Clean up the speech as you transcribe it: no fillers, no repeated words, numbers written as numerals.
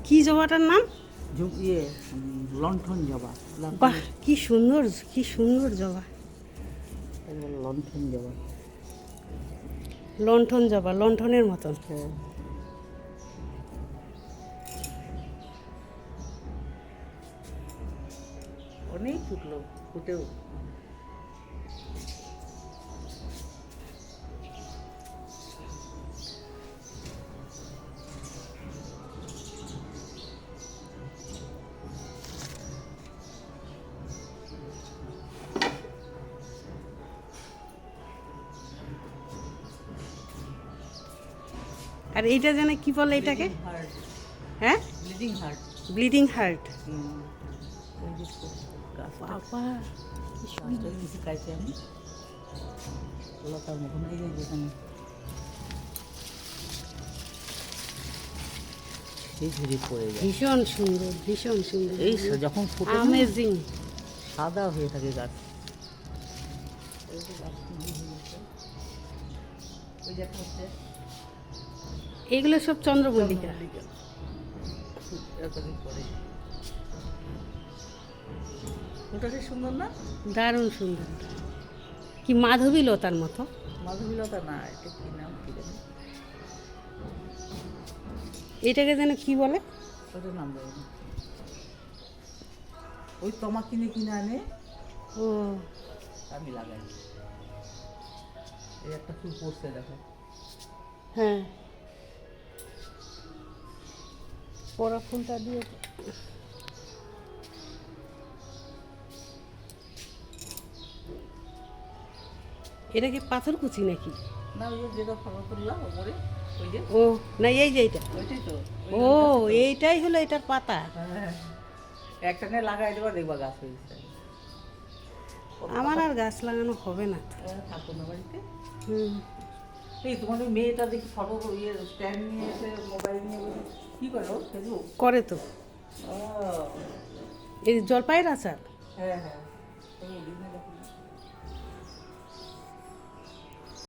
কি জবাটার নাম? ইয়ে লণ্ঠন জবা। বাহ, কি সুন্দর, কি সুন্দর জবা। লণ্ঠন জবা। লণ্ঠন জবা, লণ্ঠনের মতন। হ্যাঁ। অনেক ফুটলো, ফুটেও। আর এইটা জানে কি বলে এটাকে? হার্ট। হ্যাঁ, ব্লিডিং হার্ট। Bleeding heart. গাছটা বাবা, কি সুন্দর। কিছু খাইছি আমি। লতার মতন এই যে যেখানে সেই ঝুড়ি পড়ে যায়। ভীষণ সুন্দর, ভীষণ সুন্দর। এই যখন ফুটে না, অ্যামেজিং। সাদা হয়ে থাকে গাছ। ওই যে একটা হচ্ছে এগুলো সব চন্দ্রমল্লিকা। এতদিন পরে ওটা কি সুন্দর না? দারুণ সুন্দর। কি মাধবী লতার মতো। মাধবীলতা না, এটা কি নাম কি জানি, এটাকে যেন কি বলে? ওটার নাম জানি না। ওই তমা কিনে কিনে আনে, ও, আমি লাগাই। এই একটা ফুল পড়ছে দেখো। হ্যাঁ, পরা ফুলটা দিয়ে। এটা কি পাথরকুচি নাকি? না, ওই যে যেটা ফটো তুললাম ওপরে, ওই যে ও না, এই যে এইটা। ওইটাই তো। ও, এইটাই হলো এটার পাতা। হ্যাঁ, একটা নিয়ে লাগাই দেবা, দেখবা গাছ হয়েছে। আমার আর গাছ লাগানো হবে না তো। থাকো না বাড়িতে। হুম, এই তোমার ওই মেয়েটা দেখি ফটো ইয়ে স্ট্যান্ড নিয়ে এসে মোবাইল নিয়ে বসে কী করে ও ফেসবুক? করে তো। ও এই জলপাইয়ের আচার। হ্যাঁ হ্যাঁ, তুমি